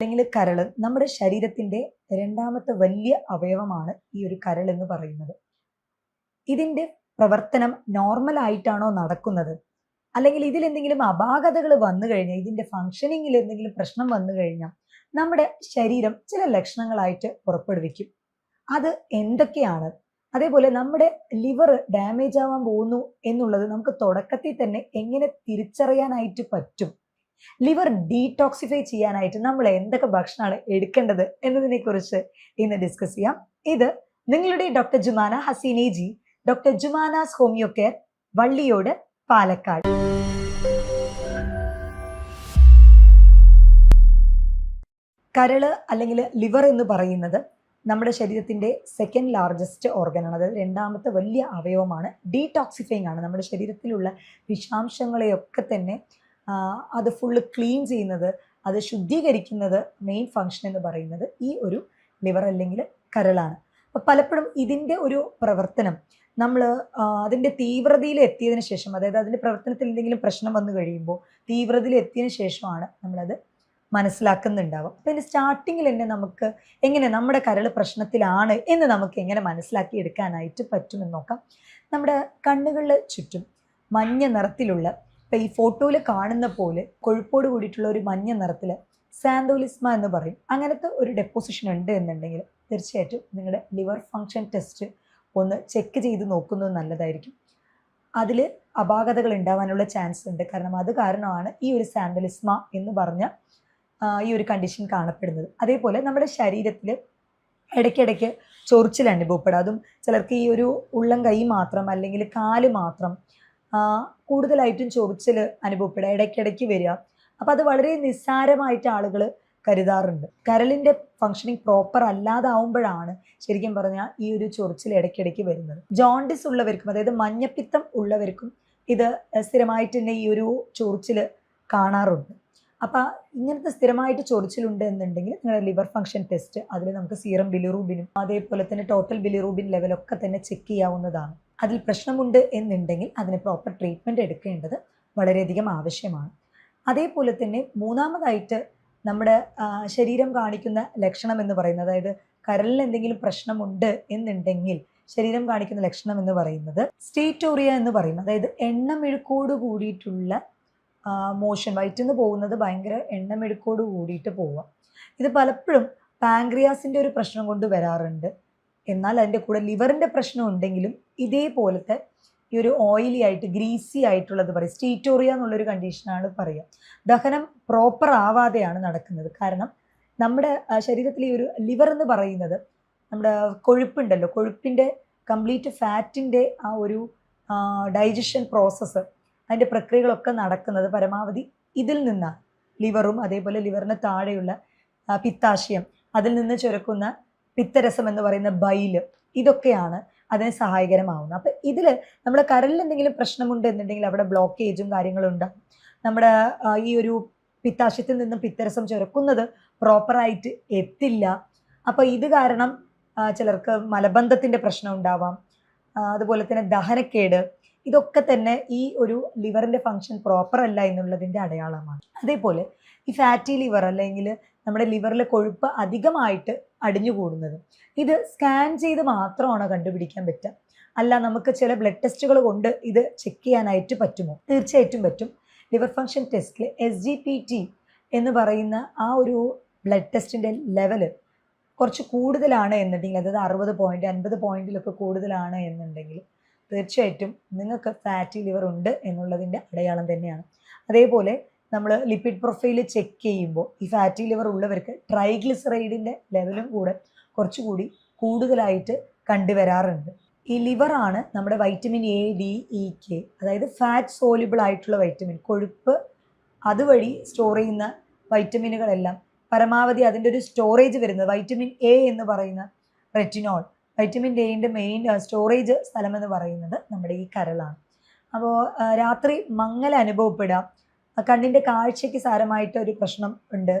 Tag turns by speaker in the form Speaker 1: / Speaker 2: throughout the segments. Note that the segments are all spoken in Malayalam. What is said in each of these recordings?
Speaker 1: അല്ലെങ്കിൽ കരള് നമ്മുടെ ശരീരത്തിന്റെ രണ്ടാമത്തെ വലിയ അവയവമാണ് ഈ ഒരു കരൾ എന്ന് പറയുന്നത്. ഇതിന്റെ പ്രവർത്തനം നോർമൽ ആയിട്ടാണോ നടക്കുന്നത്, അല്ലെങ്കിൽ ഇതിൽ എന്തെങ്കിലും അപാകതകൾ വന്നു കഴിഞ്ഞാൽ, ഇതിന്റെ ഫംഗ്ഷനിങ്ങിൽ എന്തെങ്കിലും പ്രശ്നം വന്നു കഴിഞ്ഞാൽ നമ്മുടെ ശരീരം ചില ലക്ഷണങ്ങളായിട്ട് പുറപ്പെടുവിക്കും. അത് എന്തൊക്കെയാണ്? അതേപോലെ നമ്മുടെ ലിവർ ഡാമേജ് ആവാൻ പോകുന്നു എന്നുള്ളത് നമുക്ക് തുടക്കത്തിൽ തന്നെ എങ്ങനെ തിരിച്ചറിയാനായിട്ട് പറ്റും? ലിവർ ഡീടോക്സിഫൈ ചെയ്യാനായിട്ട് നമ്മൾ എന്തൊക്കെ ഭക്ഷണമാണ് എടുക്കേണ്ടത് എന്നതിനെ കുറിച്ച് ഇന്ന് ഡിസ്കസ് ചെയ്യാം. ഇത് നിങ്ങളുടെ doctor Jumana Haseeni ji, doctor Jumana's homeo care, Valliyode, Palakkad. കരള് അല്ലെങ്കിൽ ലിവർ എന്ന് പറയുന്നത് നമ്മുടെ ശരീരത്തിന്റെ സെക്കൻഡ് ലാർജസ്റ്റ് ഓർഗനാണ്. അതായത് രണ്ടാമത്തെ വലിയ അവയവമാണ്. ഡീടോക്സിഫൈങ് ആണ്. നമ്മുടെ ശരീരത്തിലുള്ള വിഷാംശങ്ങളെയൊക്കെ തന്നെ അത് ഫുള്ള് ക്ലീൻ ചെയ്യുന്നത്, അത് ശുദ്ധീകരിക്കുന്നത്, മെയിൻ ഫങ്ഷൻ എന്ന് പറയുന്നത് ഈ ഒരു ലിവർ അല്ലെങ്കിൽ കരളാണ്. അപ്പോൾ പലപ്പോഴും ഇതിൻ്റെ ഒരു പ്രവർത്തനം നമ്മൾ അതിൻ്റെ തീവ്രതയിൽ എത്തിയതിന് ശേഷം, അതായത് അതിൻ്റെ പ്രവർത്തനത്തിൽ എന്തെങ്കിലും പ്രശ്നം വന്നു കഴിയുമ്പോൾ തീവ്രതയിൽ എത്തിയതിന് ശേഷമാണ് നമ്മളത് മനസ്സിലാക്കുന്നുണ്ടാവുക. അപ്പോൾ ഇതിൻ്റെ സ്റ്റാർട്ടിങ്ങിൽ തന്നെ നമുക്ക് എങ്ങനെ നമ്മുടെ കരൾ പ്രശ്നത്തിലാണ് എന്ന് നമുക്ക് എങ്ങനെ മനസ്സിലാക്കി എടുക്കാനായിട്ട് പറ്റുമെന്ന് നോക്കാം. നമ്മുടെ കണ്ണുകളിൽ ചുറ്റും മഞ്ഞ നിറത്തിലുള്ള, ഇപ്പം ഈ ഫോട്ടോയിൽ കാണുന്ന പോലെ കൊഴുപ്പോട് കൂടിയിട്ടുള്ള ഒരു മഞ്ഞ നിറത്തിൽ സാന്തോലിസ്മ എന്ന് പറയും, അങ്ങനത്തെ ഒരു ഡെപ്പോസിഷൻ ഉണ്ട് എന്നുണ്ടെങ്കിൽ തീർച്ചയായിട്ടും നിങ്ങളുടെ ലിവർ ഫങ്ഷൻ ടെസ്റ്റ് ഒന്ന് ചെക്ക് ചെയ്ത് നോക്കുന്നത് നല്ലതായിരിക്കും. അതിൽ അപാകതകൾ ഉണ്ടാവാനുള്ള ചാൻസ് ഉണ്ട്. കാരണം അത് കാരണമാണ് ഈ ഒരു സാന്തോലിസ്മ എന്ന് പറഞ്ഞ ഈ ഒരു കണ്ടീഷൻ കാണപ്പെടുന്നത്. അതേപോലെ നമ്മുടെ ശരീരത്തിൽ ഇടയ്ക്കിടയ്ക്ക് ചൊറിച്ചിൽ അനുഭവപ്പെടുക, അതും ചിലർക്ക് ഈ ഒരു ഉള്ളം കൈ മാത്രം അല്ലെങ്കിൽ കാല് മാത്രം കൂടുതലായിട്ടും ചൊറിച്ചിൽ അനുഭവപ്പെടുക, ഇടയ്ക്കിടയ്ക്ക് വരിക. അപ്പോൾ അത് വളരെ നിസ്സാരമായിട്ട് ആളുകൾ കരുതാറുണ്ട്. കരളിൻ്റെ ഫങ്ഷനിങ് പ്രോപ്പർ അല്ലാതാവുമ്പോഴാണ് ശരിക്കും പറഞ്ഞാൽ ഈ ഒരു ചൊറിച്ചിൽ ഇടയ്ക്കിടയ്ക്ക് വരുന്നത്. ജോണ്ടിസ് ഉള്ളവർക്കും, അതായത് മഞ്ഞപ്പിത്തം ഉള്ളവർക്കും ഇത് സ്ഥിരമായിട്ട് തന്നെ ഈ ഒരു ചൊറിച്ചിൽ കാണാറുണ്ട്. അപ്പോൾ ഇങ്ങനത്തെ സ്ഥിരമായിട്ട് ചൊറിച്ചിലുണ്ട് എന്നുണ്ടെങ്കിൽ നിങ്ങളുടെ ലിവർ ഫങ്ഷൻ ടെസ്റ്റ്, അതിൽ നമുക്ക് സീറം ബിലിറൂബിനും അതേപോലെ തന്നെ ടോട്ടൽ ബിലിറൂബിൻ ലെവലൊക്കെ തന്നെ ചെക്ക് ചെയ്യാവുന്നതാണ്. അതിൽ പ്രശ്നമുണ്ട് എന്നുണ്ടെങ്കിൽ അതിന് പ്രോപ്പർ ട്രീറ്റ്മെൻറ്റ് എടുക്കേണ്ടത് വളരെയധികം ആവശ്യമാണ്. അതേപോലെ തന്നെ മൂന്നാമതായിട്ട് നമ്മുടെ ശരീരം കാണിക്കുന്ന ലക്ഷണം എന്ന് പറയുന്നത്, അതായത് കരളിന് എന്തെങ്കിലും പ്രശ്നമുണ്ട് എന്നുണ്ടെങ്കിൽ ശരീരം കാണിക്കുന്ന ലക്ഷണം എന്ന് പറയുന്നത് സ്റ്റീറ്റോറിയ എന്ന് പറയും. അതായത് എണ്ണമെഴുക്കോട് കൂടിയിട്ടുള്ള മോഷൻ, വയറ്റിൽ നിന്ന് പോകുന്നത് ഭയങ്കര എണ്ണമെഴുക്കോട് കൂടിയിട്ട് പോവുക. ഇത് പലപ്പോഴും പാങ്ക്രിയാസിൻ്റെ ഒരു പ്രശ്നം കൊണ്ട് വരാറുണ്ട്. എന്നാൽ അതിൻ്റെ കൂടെ ലിവറിൻ്റെ പ്രശ്നം ഉണ്ടെങ്കിലും ഇതേപോലത്തെ ഈ ഒരു ഓയിലി ആയിട്ട് ഗ്രീസി ആയിട്ടുള്ളത് പറയും, സ്റ്റീറ്റോറിയ എന്നുള്ളൊരു കണ്ടീഷനാണ് പറയുക. ദഹനം പ്രോപ്പർ ആവാതെയാണ് നടക്കുന്നത്. കാരണം നമ്മുടെ ശരീരത്തിൽ ഈ ഒരു ലിവർ എന്ന് പറയുന്നത് നമ്മുടെ കൊഴുപ്പുണ്ടല്ലോ, കൊഴുപ്പിൻ്റെ കംപ്ലീറ്റ് ഫാറ്റിൻ്റെ ആ ഒരു ഡൈജഷൻ പ്രോസസ്സ്, അതിൻ്റെ പ്രക്രിയകളൊക്കെ നടക്കുന്നത് പരമാവധി ഇതിൽ നിന്നാണ്. ലിവറും അതേപോലെ ലിവറിന് താഴെയുള്ള പിത്താശയം, അതിൽ നിന്ന് ചുരക്കുന്ന പിത്തരസം എന്ന് പറയുന്ന ബൈല്, ഇതൊക്കെയാണ് അതിന് സഹായകരമാവുന്നത്. അപ്പം ഇതിൽ നമ്മുടെ കരളിൽ എന്തെങ്കിലും പ്രശ്നമുണ്ട് എന്നുണ്ടെങ്കിൽ അവിടെ ബ്ലോക്കേജും കാര്യങ്ങളും ഉണ്ടാകും. നമ്മുടെ ഈ ഒരു പിത്താശയത്തിൽ നിന്നും പിത്തരസം ചുരക്കുന്നത് പ്രോപ്പറായിട്ട് എത്തില്ല. അപ്പോൾ ഇത് കാരണം ചിലർക്ക് മലബന്ധത്തിൻ്റെ പ്രശ്നം ഉണ്ടാവാം. അതുപോലെ തന്നെ ദഹനക്കേട്, ഇതൊക്കെ തന്നെ ഈ ഒരു ലിവറിൻ്റെ ഫങ്ഷൻ പ്രോപ്പർ അല്ല എന്നുള്ളതിൻ്റെ അടയാളമാണ്. അതേപോലെ ഈ ഫാറ്റി ലിവർ അല്ലെങ്കിൽ നമ്മുടെ ലിവറിലെ കൊഴുപ്പ് അധികമായിട്ട് അടിഞ്ഞുകൂടുന്നത്, ഇത് സ്കാൻ ചെയ്ത് മാത്രമാണ് കണ്ടുപിടിക്കാൻ പറ്റുക. അല്ല നമുക്ക് ചില ബ്ലഡ് ടെസ്റ്റുകൾ കൊണ്ട് ഇത് ചെക്ക് ചെയ്യാനായിട്ട് പറ്റുമോ? തീർച്ചയായിട്ടും പറ്റും. ലിവർ ഫങ്ഷൻ ടെസ്റ്റിൽ SGPT എന്ന് പറയുന്ന ആ ഒരു ബ്ലഡ് ടെസ്റ്റിൻ്റെ ലെവല് കുറച്ച് കൂടുതലാണ് എന്നുണ്ടെങ്കിൽ, അതായത് 60 പോയിന്റ് 50 പോയിന്റിലൊക്കെ കൂടുതലാണ് എന്നുണ്ടെങ്കിൽ തീർച്ചയായിട്ടും നിങ്ങൾക്ക് ഫാറ്റി ലിവർ ഉണ്ട് എന്നുള്ളതിൻ്റെ അടയാളം തന്നെയാണ്. അതേപോലെ നമ്മൾ ലിപ്പിഡ് പ്രൊഫൈൽ ചെക്ക് ചെയ്യുമ്പോൾ ഈ ഫാറ്റി ലിവർ ഉള്ളവർക്ക് ട്രൈഗ്ലിസറൈഡിൻ്റെ ലെവലും കൂടെ കുറച്ചുകൂടി കൂടുതലായിട്ട് കണ്ടുവരാറുണ്ട്. ഈ ലിവറാണ് നമ്മുടെ vitamin A, D, E, K, അതായത് ഫാറ്റ് സോല്യൂബിൾ ആയിട്ടുള്ള വൈറ്റമിൻ, കൊഴുപ്പ് അതുവഴി സ്റ്റോർ ചെയ്യുന്ന വൈറ്റമിനുകളെല്ലാം പരമാവധി അതിൻ്റെ ഒരു സ്റ്റോറേജ് വരുന്നത് വൈറ്റമിൻ A എന്ന് പറയുന്ന റെറ്റിനോൾ, വൈറ്റമിൻ എയുടെ മെയിൻ സ്റ്റോറേജ് സ്ഥലം എന്ന് പറയുന്നത് നമ്മുടെ ഈ കരളാണ്. അപ്പോൾ രാത്രി മങ്ങൽ അനുഭവപ്പെടാം, കണ്ണിൻ്റെ കാഴ്ചയ്ക്ക് സാരമായിട്ട് ഒരു പ്രശ്നം ഉണ്ട്.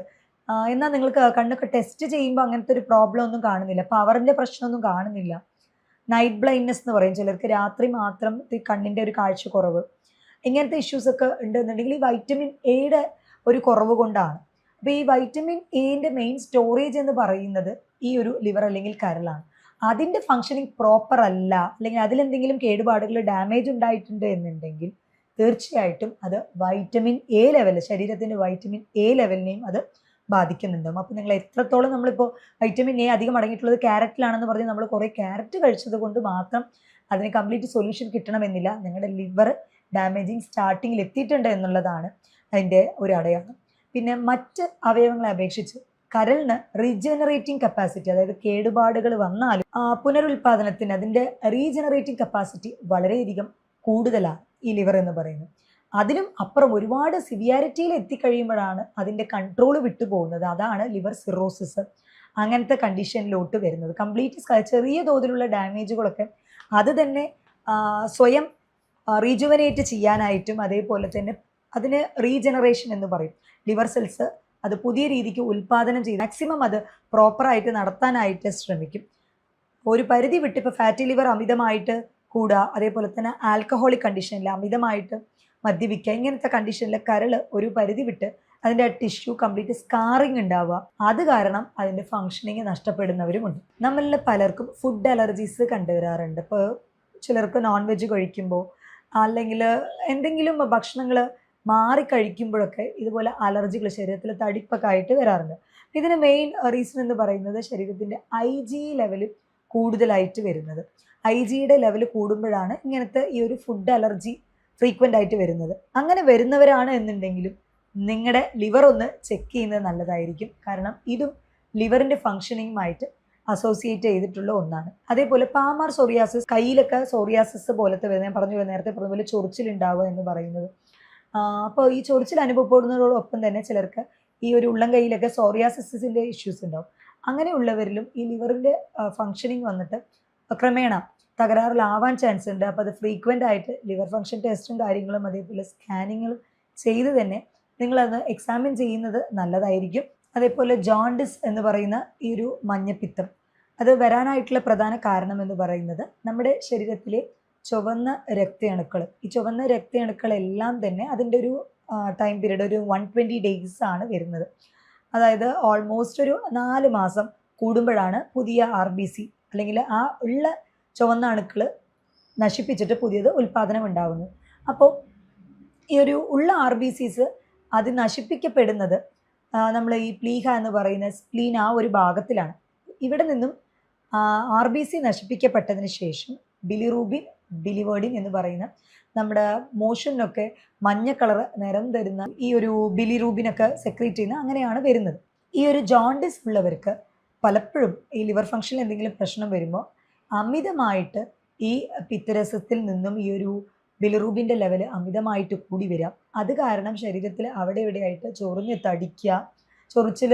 Speaker 1: എന്നാൽ നിങ്ങൾക്ക് കണ്ണൊക്കെ ടെസ്റ്റ് ചെയ്യുമ്പോൾ അങ്ങനത്തെ ഒരു പ്രോബ്ലം ഒന്നും കാണുന്നില്ല, പവറിൻ്റെ പ്രശ്നമൊന്നും കാണുന്നില്ല. നൈറ്റ് ബ്ലൈൻഡ്നെസ് എന്ന് പറയും, ചിലർക്ക് രാത്രി മാത്രം കണ്ണിൻ്റെ ഒരു കാഴ്ച കുറവ്, ഇങ്ങനത്തെ ഇഷ്യൂസൊക്കെ ഉണ്ടെന്നുണ്ടെങ്കിൽ ഈ വൈറ്റമിൻ എയുടെ ഒരു കുറവ് കൊണ്ടാണ്. അപ്പോൾ ഈ വൈറ്റമിൻ എന്റെ മെയിൻ സ്റ്റോറേജ് എന്ന് പറയുന്നത് ഈ ഒരു ലിവർ അല്ലെങ്കിൽ കരളാണ്. അതിന്റെ ഫങ്ഷനിങ് പ്രോപ്പർ അല്ല, അല്ലെങ്കിൽ അതിലെന്തെങ്കിലും കേടുപാടുകൾ ഡാമേജ് ഉണ്ടായിട്ടുണ്ട് എന്നുണ്ടെങ്കിൽ തീർച്ചയായിട്ടും അത് വൈറ്റമിൻ എ ലെവൽ, ശരീരത്തിന്റെ വൈറ്റമിൻ എ ലെവലിനെയും അത് ബാധിക്കുന്നുണ്ടാവും. അപ്പോൾ നിങ്ങൾ എത്രത്തോളം, നമ്മളിപ്പോൾ വൈറ്റമിൻ എ അധികം അടങ്ങിയിട്ടുള്ളത് ക്യാരറ്റിലാണെന്ന് പറഞ്ഞ് നമ്മൾ കുറേ ക്യാരറ്റ് കഴിച്ചത് കൊണ്ട് മാത്രം അതിന് കംപ്ലീറ്റ് സൊല്യൂഷൻ കിട്ടണമെന്നില്ല. നിങ്ങളുടെ ലിവർ ഡാമേജിങ് സ്റ്റാർട്ടിങ്ങിൽ എത്തിയിട്ടുണ്ട് എന്നുള്ളതാണ് അതിൻ്റെ ഒരു അടയാളം. പിന്നെ മറ്റ് അവയവങ്ങളെ അപേക്ഷിച്ച് കരളിന് റീജനറേറ്റിംഗ് കപ്പാസിറ്റി, അതായത് കേടുപാടുകൾ വന്നാലും പുനരുൽപാദനത്തിന് അതിൻ്റെ റീജനറേറ്റിംഗ് കപ്പാസിറ്റി വളരെയധികം കൂടുതലാണ് ഈ ലിവർ എന്ന് പറയുന്നത്. അതിലും അപ്പുറം ഒരുപാട് സിവിയാരിറ്റിയിൽ എത്തിക്കഴിയുമ്പോഴാണ് അതിൻ്റെ കൺട്രോൾ വിട്ടുപോകുന്നത്. അതാണ് ലിവർ സിറോസിസ്, അങ്ങനത്തെ കണ്ടീഷനിലോട്ട് വരുന്നത്. കംപ്ലീറ്റ് ചെറിയ തോതിലുള്ള ഡാമേജുകളൊക്കെ അത് തന്നെ സ്വയം റീജുവനേറ്റ് ചെയ്യാനായിട്ടും, അതേപോലെ തന്നെ അതിന് റീജനറേഷൻ എന്ന് പറയും. ലിവർ സെൽസ് അത് പുതിയ രീതിക്ക് ഉൽപ്പാദനം ചെയ്ത് മാക്സിമം അത് പ്രോപ്പറായിട്ട് നടത്താനായിട്ട് ശ്രമിക്കും. ഒരു പരിധി വിട്ട് ഇപ്പോൾ ഫാറ്റി ലിവർ അമിതമായിട്ട് കൂടുക, അതേപോലെ തന്നെ ആൽക്കഹോളിക് കണ്ടീഷനിൽ അമിതമായിട്ട് മദ്യപിക്കുക, ഇങ്ങനത്തെ കണ്ടീഷനിൽ കരൾ ഒരു പരിധി വിട്ട് അതിൻ്റെ ടിഷ്യൂ കംപ്ലീറ്റ് സ്കാറിങ് ഉണ്ടാവുക, അത് കാരണം അതിൻ്റെ ഫങ്ഷനിങ് നഷ്ടപ്പെടുന്നവരുമുണ്ട്. നമ്മളിൽ പലർക്കും ഫുഡ് അലർജീസ് കണ്ടുവരാറുണ്ട്. ഇപ്പോൾ ചിലർക്ക് നോൺ വെജ് കഴിക്കുമ്പോൾ അല്ലെങ്കിൽ എന്തെങ്കിലും ഭക്ഷണങ്ങൾ മാറി കഴിക്കുമ്പോഴൊക്കെ ഇതുപോലെ അലർജികൾ, ശരീരത്തിൽ തടിപ്പൊക്കെ ആയിട്ട് വരാറുണ്ട്. ഇതിന് മെയിൻ റീസൺ എന്ന് പറയുന്നത് ശരീരത്തിൻ്റെ IgE ലെവൽ കൂടുതലായിട്ട് വരുന്നത്. IgEയുടെ ലെവൽ കൂടുമ്പോഴാണ് ഇങ്ങനത്തെ ഈ ഒരു ഫുഡ് അലർജി ഫ്രീക്വൻ്റ് ആയിട്ട് വരുന്നത്. അങ്ങനെ വരുന്നവരാണ് എന്നുണ്ടെങ്കിലും നിങ്ങളുടെ ലിവർ ഒന്ന് ചെക്ക് ചെയ്യുന്നത് നല്ലതായിരിക്കും. കാരണം ഇതും ലിവറിൻ്റെ ഫങ്ഷനിങ്ങുമായിട്ട് അസോസിയേറ്റ് ചെയ്തിട്ടുള്ള ഒന്നാണ്. അതേപോലെ പാമാർ സോറിയാസിസ്, കയ്യിലൊക്കെ സോറിയാസിസ് പോലത്തെ വരുന്നത്, ഞാൻ പറഞ്ഞു നേരത്തെ പറഞ്ഞ പോലെ ചൊറിച്ചിലുണ്ടാവുക എന്ന് പറയുന്നത്. അപ്പോൾ ഈ ചൊറിച്ചിൽ അനുഭവപ്പെടുന്നതോടൊപ്പം തന്നെ ചിലർക്ക് ഈ ഒരു ഉള്ളം കൈയിലൊക്കെ സോറിയാസിസിൻ്റെ ഇഷ്യൂസ് ഉണ്ടാവും. അങ്ങനെയുള്ളവരിലും ഈ ലിവറിൻ്റെ ഫങ്ഷനിങ് വന്നിട്ട് ക്രമേണ തകരാറിലാവാൻ ചാൻസ് ഉണ്ട്. അപ്പോൾ അത് ഫ്രീക്വൻ്റ് ആയിട്ട് ലിവർ ഫങ്ഷൻ ടെസ്റ്റും കാര്യങ്ങളും അതേപോലെ സ്കാനിങ്ങും ചെയ്ത് തന്നെ നിങ്ങളത് എക്സാമിൻ ചെയ്യുന്നത് നല്ലതായിരിക്കും. അതേപോലെ ജോണ്ടിസ് എന്ന് പറയുന്ന ഈ ഒരു മഞ്ഞപ്പിത്തം, അത് വരാനായിട്ടുള്ള പ്രധാന കാരണം എന്ന് പറയുന്നത് നമ്മുടെ ശരീരത്തിലെ ചുവന്ന രക്തയണുക്കൾ, ഈ ചുവന്ന രക്തയണുക്കളെല്ലാം തന്നെ അതിൻ്റെ ഒരു ടൈം പീരീഡ് ഒരു 120 days ആണ് വരുന്നത്. അതായത് ഓൾമോസ്റ്റ് ഒരു 4 മാസം കൂടുമ്പോഴാണ് പുതിയ RBC അല്ലെങ്കിൽ ആ ഉള്ള ചുവന്ന അണുക്കൾ നശിപ്പിച്ചിട്ട് പുതിയത് ഉൽപ്പാദനം ഉണ്ടാകുന്നത്. അപ്പോൾ ഈ ഒരു ഉള്ള RBCs അത് നശിപ്പിക്കപ്പെടുന്നത് നമ്മൾ ഈ പ്ലീഹ എന്ന് പറയുന്ന സ്പ്ലീൻ ആ ഒരു ഭാഗത്തിലാണ്. ഇവിടെ നിന്നും RBC നശിപ്പിക്കപ്പെട്ടതിന് ശേഷം ബിലിറൂബിൻ, ബിലിവേർഡിൻ എന്ന് പറയുന്ന നമ്മുടെ മോഷനൊക്കെ മഞ്ഞ കളർ നിറം തരുന്ന ഈ ഒരു ബിലിറൂബിനൊക്കെ സെക്രീറ്റ് ചെയ്യുന്ന അങ്ങനെയാണ് വരുന്നത്. ഈ ഒരു ജോണ്ടിസ് ഉള്ളവർക്ക് പലപ്പോഴും ഈ ലിവർ ഫങ്ഷനിൽ എന്തെങ്കിലും പ്രശ്നം വരുമ്പോൾ അമിതമായിട്ട് ഈ പിത്തരസത്തിൽ നിന്നും ഈ ഒരു ബിലിറൂബിൻ്റെ ലെവൽ അമിതമായിട്ട് കൂടി വരാം. അത് കാരണം ശരീരത്തിൽ അവിടെ ഇവിടെയായിട്ട് ചൊറിഞ്ഞ് തടിക്കുക, ചൊറിച്ചിൽ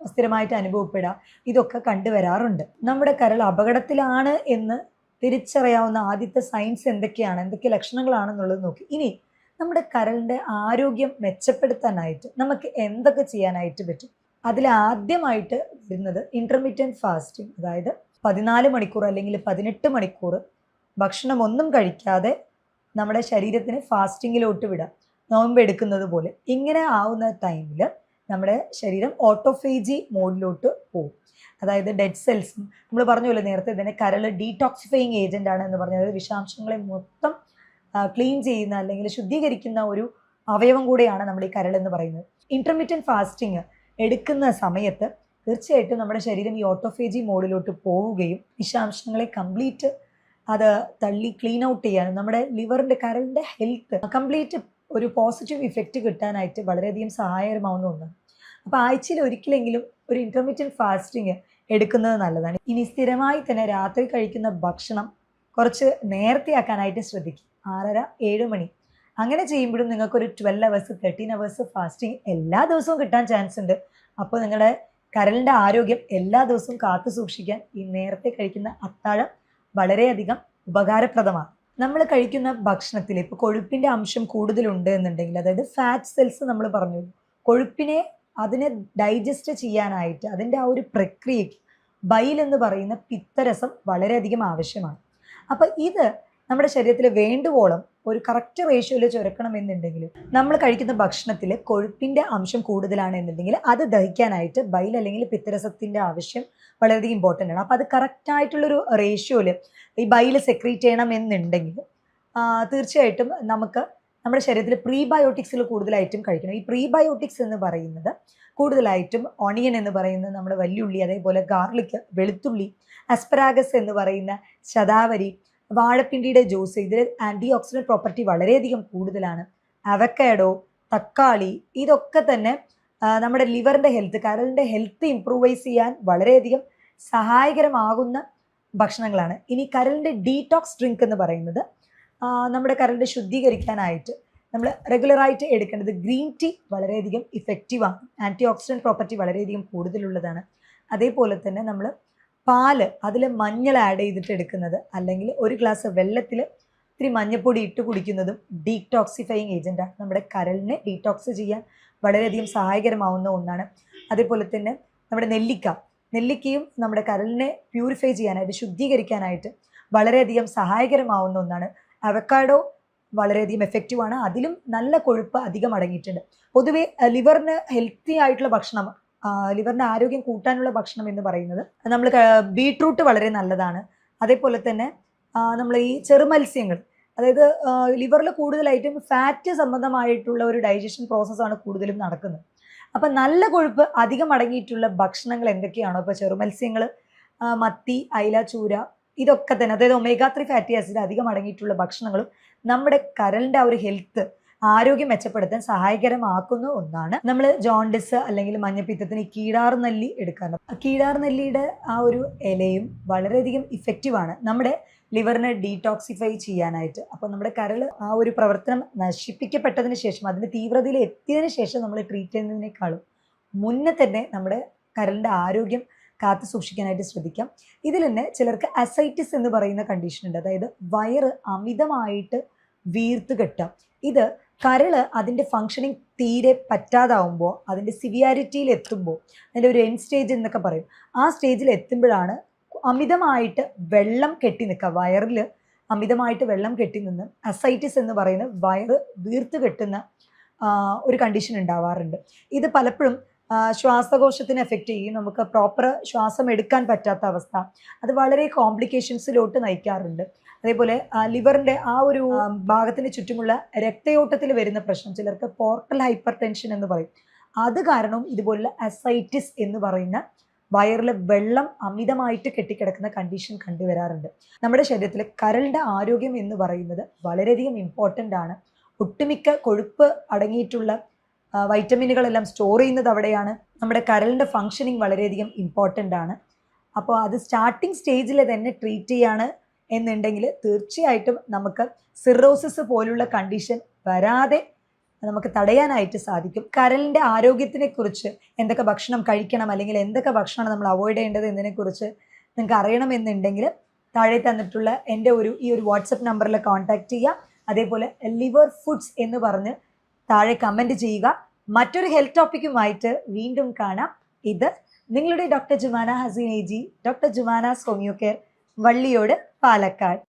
Speaker 1: സ്ഥിരമായിട്ട് അനുഭവപ്പെടുക, ഇതൊക്കെ കണ്ടുവരാറുണ്ട്. നമ്മുടെ കരൾ അപകടത്തിലാണ് എന്ന് തിരിച്ചറിയാവുന്ന ആദ്യത്തെ സയൻസ് എന്തൊക്കെയാണ്, എന്തൊക്കെ ലക്ഷണങ്ങളാണെന്നുള്ളത് നോക്കി. ഇനി നമ്മുടെ കരളിൻ്റെ ആരോഗ്യം മെച്ചപ്പെടുത്താനായിട്ട് നമുക്ക് എന്തൊക്കെ ചെയ്യാനായിട്ട് പറ്റും? അതിലാദ്യമായിട്ട് വരുന്നത് ഇൻ്റർമീഡിയറ്റ് ഫാസ്റ്റിംഗ്, അതായത് 14 മണിക്കൂർ അല്ലെങ്കിൽ 18 മണിക്കൂർ ഭക്ഷണം ഒന്നും കഴിക്കാതെ നമ്മുടെ ശരീരത്തിന് ഫാസ്റ്റിങ്ങിലോട്ട് വിടാം, നോമ്പ് എടുക്കുന്നത് പോലെ. ഇങ്ങനെ ആവുന്ന ടൈമിൽ നമ്മുടെ ശരീരം ഓട്ടോഫേജി മോഡിലോട്ട് പോകും. അതായത് ഡെഡ് സെൽസും, നമ്മൾ പറഞ്ഞ പോലെ നേരത്തെ തന്നെ കരൾ ഡീടോക്സിഫയിങ് ഏജൻ്റ് ആണ് എന്ന് പറഞ്ഞത്, വിഷാംശങ്ങളെ മൊത്തം ക്ലീൻ ചെയ്യുന്ന അല്ലെങ്കിൽ ശുദ്ധീകരിക്കുന്ന ഒരു അവയവം കൂടെയാണ് നമ്മൾ ഈ കരൾ എന്ന് പറയുന്നത്. ഇൻ്റർമീഡിയറ്റ് ഫാസ്റ്റിംഗ് എടുക്കുന്ന സമയത്ത് തീർച്ചയായിട്ടും നമ്മുടെ ശരീരം ഈ ഓട്ടോഫേജി മോഡിലോട്ട് പോവുകയും വിഷാംശങ്ങളെ കംപ്ലീറ്റ് അത് തള്ളി ക്ലീൻ ഔട്ട് ചെയ്യാനും നമ്മുടെ ലിവറിൻ്റെ കരളിൻ്റെ ഹെൽത്ത് കംപ്ലീറ്റ് ഒരു പോസിറ്റീവ് ഇഫക്റ്റ് കിട്ടാനായിട്ട് വളരെയധികം സഹായകരമാവുന്ന ഒന്നാണ്. അപ്പോൾ ആഴ്ചയിൽ ഒരിക്കലെങ്കിലും ഒരു ഇൻ്റർമീഡിയറ്റ് ഫാസ്റ്റിംഗ് എടുക്കുന്നത് നല്ലതാണ്. ഇനി സ്ഥിരമായി തന്നെ രാത്രി കഴിക്കുന്ന ഭക്ഷണം കുറച്ച് നേരത്തെ ആക്കാനായിട്ട് ശ്രദ്ധിക്കും. 6:30-7 മണി അങ്ങനെ ചെയ്യുമ്പോഴും നിങ്ങൾക്കൊരു 12 hours 13 hours ഫാസ്റ്റിംഗ് എല്ലാ ദിവസവും കിട്ടാൻ ചാൻസ് ഉണ്ട്. അപ്പോൾ നിങ്ങളുടെ കരളിൻ്റെ ആരോഗ്യം എല്ലാ ദിവസവും കാത്തു സൂക്ഷിക്കാൻ ഈ നേരത്തെ കഴിക്കുന്ന അത്താഴം വളരെയധികം ഉപകാരപ്രദമാണ്. നമ്മൾ കഴിക്കുന്ന ഭക്ഷണത്തിൽ ഇപ്പോൾ കൊഴുപ്പിൻ്റെ അംശം കൂടുതലുണ്ട് എന്നുണ്ടെങ്കിൽ, അതായത് ഫാറ്റ് സെൽസ് നമ്മൾ പറഞ്ഞു, കൊഴുപ്പിനെ അതിനെ ഡൈജസ്റ്റ് ചെയ്യാനായിട്ട് അതിൻ്റെ ആ ഒരു പ്രക്രിയയ്ക്ക് ബൈൽ എന്ന് പറയുന്ന പിത്തരസം വളരെയധികം ആവശ്യമാണ്. അപ്പോൾ ഇത് നമ്മുടെ ശരീരത്തിൽ വേണ്ടുവോളം ഒരു കറക്റ്റ് റേഷ്യോയിൽ ചുരക്കണമെന്നുണ്ടെങ്കിൽ നമ്മൾ കഴിക്കുന്ന ഭക്ഷണത്തിൽ കൊഴുപ്പിൻ്റെ അംശം കൂടുതലാണെന്നുണ്ടെങ്കിൽ അത് ദഹിക്കാനായിട്ട് ബൈൽ അല്ലെങ്കിൽ പിത്തരസത്തിൻ്റെ ആവശ്യം വളരെയധികം ഇമ്പോർട്ടൻ്റ് ആണ്. അപ്പോൾ അത് കറക്റ്റായിട്ടുള്ളൊരു റേഷ്യോയിൽ ഈ ബൈൽ സെക്രീറ്റ് ചെയ്യണമെന്നുണ്ടെങ്കിൽ തീർച്ചയായിട്ടും നമുക്ക് നമ്മുടെ ശരീരത്തിൽ പ്രീബയോട്ടിക്സിൽ കൂടുതലായിട്ടും കഴിക്കണം. ഈ പ്രീബയോട്ടിക്സ് എന്ന് പറയുന്നത് കൂടുതലായിട്ടും ഓണിയൻ എന്ന് പറയുന്നത് നമ്മുടെ വല്യുള്ളി, അതേപോലെ ഗാർലിക്, വെളുത്തുള്ളി, അസ്പരാഗസ് എന്ന് പറയുന്ന ശതാവരി, വാഴപ്പിണ്ടിയുടെ ജ്യൂസ്, ഇതിൽ ആൻറ്റി ഓക്സിഡൻറ്റ് പ്രോപ്പർട്ടി വളരെയധികം കൂടുതലാണ്. അവക്കാഡോ, തക്കാളി, ഇതൊക്കെ തന്നെ നമ്മുടെ ലിവറിൻ്റെ ഹെൽത്ത്, കരളിൻ്റെ ഹെൽത്ത് ഇംപ്രൂവൈസ് ചെയ്യാൻ വളരെയധികം സഹായകരമാകുന്ന ഭക്ഷണങ്ങളാണ്. ഇനി കരളിൻ്റെ ഡീടോക്സ് ഡ്രിങ്ക് എന്ന് പറയുന്നത് നമ്മുടെ കരളിനെ ശുദ്ധീകരിക്കാനായിട്ട് നമ്മൾ റെഗുലറായിട്ട് എടുക്കേണ്ടത് ഗ്രീൻ ടീ വളരെയധികം ഇഫക്റ്റീവാണ്. ആൻറ്റി ഓക്സിഡൻറ്റ് പ്രോപ്പർട്ടി വളരെയധികം കൂടുതലുള്ളതാണ്. അതേപോലെ തന്നെ നമ്മൾ പാല്, അതിൽ മഞ്ഞൾ ആഡ് ചെയ്തിട്ട് എടുക്കുന്നത്, അല്ലെങ്കിൽ ഒരു ഗ്ലാസ് വെള്ളത്തിൽ ഇത്തിരി മഞ്ഞൾപ്പൊടി ഇട്ട് കുടിക്കുന്നതും ഡീടോക്സിഫയിങ് ഏജൻറ്റാണ്. നമ്മുടെ കരളിനെ ഡീടോക്സ് ചെയ്യാൻ വളരെയധികം സഹായകരമാവുന്ന ഒന്നാണ്. അതേപോലെ തന്നെ നമ്മുടെ നെല്ലിക്കയും നമ്മുടെ കരളിനെ പ്യൂരിഫൈ ചെയ്യാനായിട്ട്, ശുദ്ധീകരിക്കാനായിട്ട് വളരെയധികം സഹായകരമാവുന്ന ഒന്നാണ്. അവക്കാഡോ വളരെയധികം എഫക്റ്റീവാണ്. അതിലും നല്ല കൊഴുപ്പ് അധികം അടങ്ങിയിട്ടുണ്ട്. പൊതുവേ ലിവറിന് ഹെൽത്തി ആയിട്ടുള്ള ഭക്ഷണം, ലിവറിൻ്റെ ആരോഗ്യം കൂട്ടാനുള്ള ഭക്ഷണം എന്ന് പറയുന്നത് നമ്മൾ ബീട്രൂട്ട് വളരെ നല്ലതാണ്. അതേപോലെ തന്നെ നമ്മൾ ഈ ചെറുമത്സ്യങ്ങൾ, അതായത് ലിവറിൽ കൂടുതലായിട്ടും ഫാറ്റ് സംബന്ധമായിട്ടുള്ള ഒരു ഡൈജഷൻ പ്രോസസ്സാണ് കൂടുതലും നടക്കുന്നത്. അപ്പം നല്ല കൊഴുപ്പ് അധികം അടങ്ങിയിട്ടുള്ള ഭക്ഷണങ്ങൾ എന്തൊക്കെയാണോ, ഇപ്പോൾ ചെറുമത്സ്യങ്ങൾ, മത്തി, അയില, ചൂര, ഇതൊക്കെ തന്നെ, അതായത് ഒമേഗ 3 ഫാറ്റി ആസിഡ് അധികം അടങ്ങിയിട്ടുള്ള ഭക്ഷണങ്ങളും നമ്മുടെ കരളിൻ്റെ ആ ഒരു ഹെൽത്ത്, ആരോഗ്യം മെച്ചപ്പെടുത്താൻ സഹായകരമാക്കുന്ന ഒന്നാണ്. നമ്മൾ ജോണ്ടിസ് അല്ലെങ്കിൽ മഞ്ഞപ്പിത്തത്തിന് ഈ കീടാർനെല്ലി എടുക്കാറുണ്ട്. കീടാർനെല്ലിയുടെ ആ ഒരു ഇലയും വളരെയധികം ഇഫക്റ്റീവാണ് നമ്മുടെ ലിവറിനെ ഡീടോക്സിഫൈ ചെയ്യാനായിട്ട്. അപ്പോൾ നമ്മുടെ കരൾ ആ ഒരു പ്രവർത്തനം നശിപ്പിക്കപ്പെട്ടതിന് ശേഷം, അതിൻ്റെ തീവ്രതയിൽ എത്തിയതിന് ശേഷം നമ്മൾ ട്രീറ്റ് ചെയ്യുന്നതിനേക്കാളും മുന്നേ തന്നെ നമ്മുടെ കരളിൻ്റെ ആരോഗ്യം കാത്തു സൂക്ഷിക്കാനായിട്ട് ശ്രദ്ധിക്കാം. ഇതിൽ തന്നെ ചിലർക്ക് അസൈറ്റിസ് എന്ന് പറയുന്ന കണ്ടീഷൻ ഉണ്ട്. അതായത് വയറ് അമിതമായിട്ട് വീർത്ത് കെട്ടുക. ഇത് കരള് അതിൻ്റെ ഫങ്ഷനിങ് തീരെ പറ്റാതാവുമ്പോൾ, അതിൻ്റെ സിവിയാരിറ്റിയിൽ എത്തുമ്പോൾ, അതിൻ്റെ ഒരു എൻഡ് സ്റ്റേജ് എന്നൊക്കെ പറയും, ആ സ്റ്റേജിൽ എത്തുമ്പോഴാണ് അമിതമായിട്ട് വെള്ളം കെട്ടി നിൽക്കുക. വയറിൽ അമിതമായിട്ട് വെള്ളം കെട്ടി നിന്ന് അസൈറ്റിസ് എന്ന് പറയുന്ന വയറ് വീർത്ത് കെട്ടുന്ന ഒരു കണ്ടീഷൻ ഉണ്ടാവാറുണ്ട്. ഇത് പലപ്പോഴും ശ്വാസകോശത്തിന് എഫക്റ്റ് ചെയ്യും. നമുക്ക് പ്രോപ്പർ ശ്വാസം എടുക്കാൻ പറ്റാത്ത അവസ്ഥ, അത് വളരെ കോംപ്ലിക്കേഷൻസിലോട്ട് നയിക്കാറുണ്ട്. അതേപോലെ ലിവറിൻ്റെ ആ ഒരു ഭാഗത്തിന് ചുറ്റുമുള്ള രക്തയോട്ടത്തിൽ വരുന്ന പ്രശ്നം, ചിലർക്ക് പോർട്ടൽ ഹൈപ്പർ ടെൻഷൻ എന്ന് പറയും, അത് കാരണം ഇതുപോലുള്ള അസൈറ്റിസ് എന്ന് പറയുന്ന വയറിൽ വെള്ളം അമിതമായിട്ട് കെട്ടിക്കിടക്കുന്ന കണ്ടീഷൻ കണ്ടുവരാറുണ്ട്. നമ്മുടെ ശരീരത്തിൽ കരളിൻ്റെ ആരോഗ്യം എന്ന് പറയുന്നത് വളരെയധികം ഇമ്പോർട്ടൻ്റ് ആണ്. ഒട്ടുമിക്ക കൊഴുപ്പ് അടങ്ങിയിട്ടുള്ള വൈറ്റമിനുകളെല്ലാം സ്റ്റോർ ചെയ്യുന്നത് അവിടെയാണ്. നമ്മുടെ കരളിൻ്റെ ഫങ്ഷനിങ് വളരെയധികം ഇമ്പോർട്ടൻ്റ് ആണ്. അപ്പോൾ അത് സ്റ്റാർട്ടിങ് സ്റ്റേജിൽ തന്നെ ട്രീറ്റ് ചെയ്യാണ് എന്നുണ്ടെങ്കിൽ തീർച്ചയായിട്ടും നമുക്ക് സിറോസിസ് പോലുള്ള കണ്ടീഷൻ വരാതെ നമുക്ക് തടയാനായിട്ട് സാധിക്കും. കരളിൻ്റെ ആരോഗ്യത്തിനെ കുറിച്ച് എന്തൊക്കെ ഭക്ഷണം കഴിക്കണം, അല്ലെങ്കിൽ എന്തൊക്കെ ഭക്ഷണമാണ് നമ്മൾ അവോയ്ഡ് ചെയ്യേണ്ടത് എന്നതിനെക്കുറിച്ച് നിങ്ങൾക്ക് അറിയണമെന്നുണ്ടെങ്കിൽ താഴെ തന്നിട്ടുള്ള എൻ്റെ ഈ ഒരു വാട്സപ്പ് നമ്പറിൽ കോൺടാക്റ്റ് ചെയ്യുക. അതേപോലെ ലിവർ ഫുഡ്സ് എന്ന് പറഞ്ഞ് താഴെ കമൻറ്റ് ചെയ്യുക. മറ്റൊരു ഹെൽത്ത് ടോപ്പിക്കുമായിട്ട് വീണ്ടും കാണാം. ഇത് നിങ്ങളുടെ doctor Jumana Haseen AG, doctor Jumana's homeo care, Valliyode, Palakkad.